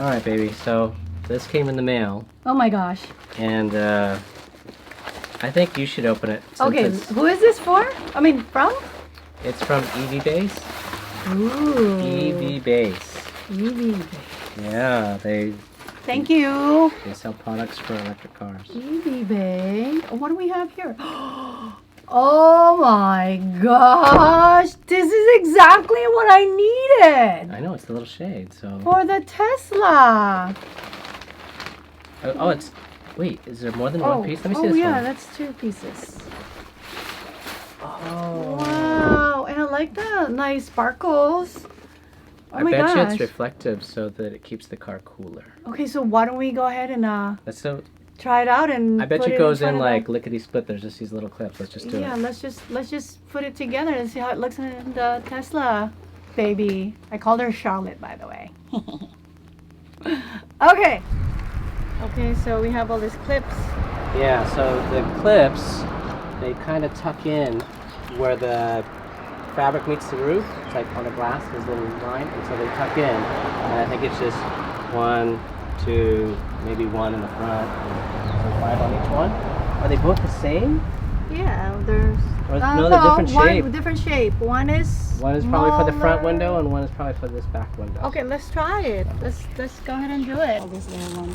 All right, baby. So this came in the mail, Oh my gosh. and I think you should open it. Since Okay, who is this for? I mean, from? It's from EVBase. Ooh. EVBase. EVBase. Yeah, they Thank you. sell products for electric cars. EVBase. Oh, what do we have here? Oh my gosh. This is exactly what I needed. I know, it's the little shade, so... For the Tesla. Oh, it's... Wait, is there more than one piece? Let me see this yeah, one. that's 2 pieces. Oh. Wow, and I like the nice sparkles. Oh I my bet you gosh. it's reflective so that it keeps the car cooler. Okay, so why don't we go ahead and Let's do... try it out and I bet put you it it goes front in of the- like lickety-split. There's just these little clips. Let's just do Yeah, it. let's just put it together and see how it looks in the Tesla baby. I called her Charlotte, by the way. Okay. Okay, so we have all these clips. Yeah, so the clips, they kind of tuck in where the fabric meets the roof. It's like on the glass, there's a little line, and so they tuck in. And I think it's just 1, 2, maybe 1 in the front, so 5 on each one. Are they both the same? Yeah, there's Or no, they're different shape. one different shape. One is probably for the front smaller. window, and one is probably for this back window. Okay, let's try it. Let's go ahead and do it. Hold this little one.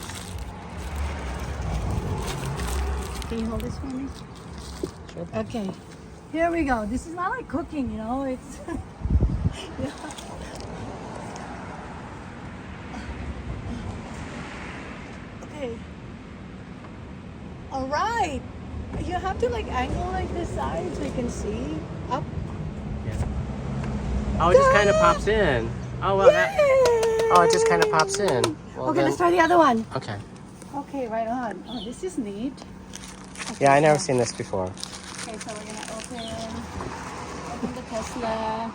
Can you hold this for me? Sure. Okay, here we go. This is not like cooking, you know. It's yeah. Okay. All right. You have to like angle like this side so you can see up. Oh, it just kind of pops in. Oh, well, that... Oh, it just kind of pops in. Well, Okay, then... let's try the other one. Okay. Okay, right on. Oh, this is neat. Okay, Yeah, I never so- seen this before. Okay, so we're gonna open the Tesla,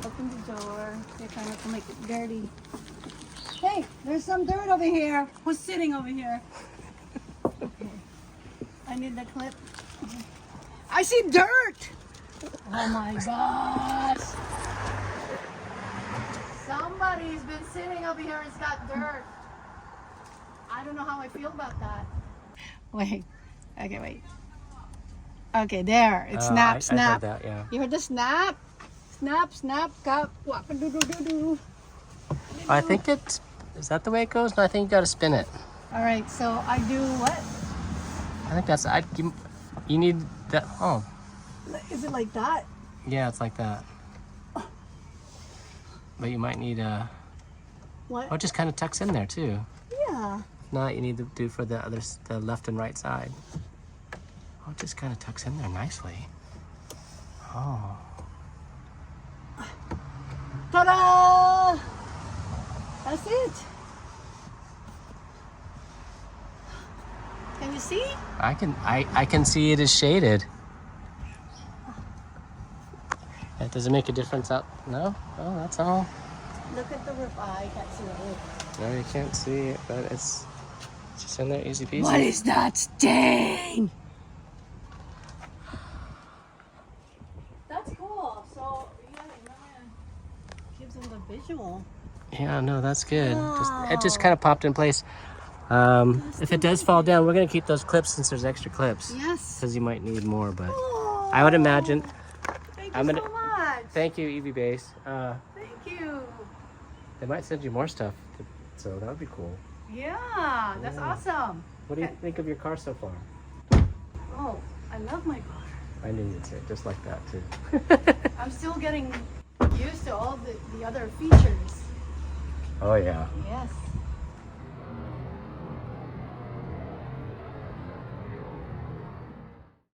open the door. Okay, try not to make it dirty. Hey, there's some dirt over here. Who's sitting over here? Okay, I need the clip. I see dirt. Oh my gosh. Somebody's been sitting over here and it's got dirt. I don't know how I feel about that. Wait, okay, wait. Okay, there. It snap, snap. I heard that, yeah. You heard the snap? Snap, snap, cup. Wap-a-doo-doo-doo-doo. I think it's... Is that the way it goes? No, I think you gotta spin it. All right, so I do what? I think that's... you need that... Oh. Is it like that? Yeah, it's like that. But you might need a... What? Oh, it just kind of tucks in there, too. Yeah. If not, you need to do for the left and right side. Oh, it just kind of tucks in there nicely. Oh. Ta-da! That's it. Can you see? I can see it is shaded. Does it make a difference out? No? Oh, that's all. Look at the roof. I can't see the roof. No, you can't see it, but it's just in there, easy peasy. What is that stain? That's cool. So, yeah, it gives them the visual. Yeah, no, that's good. It just Wow. kind of popped in place. If it does fall down, we're gonna keep those clips since there's extra clips. Yes. Because you might need more, but Oh, I would imagine. Thank I'm you gonna- so much. Thank you, EVBase. Thank you. They might send you more stuff, so that would be cool. Yeah, that's Yeah. awesome. What do you think of your car so far? Oh, I love my car. I knew you'd say it just like that too. I'm still getting used to all the other features. Oh yeah. Yes.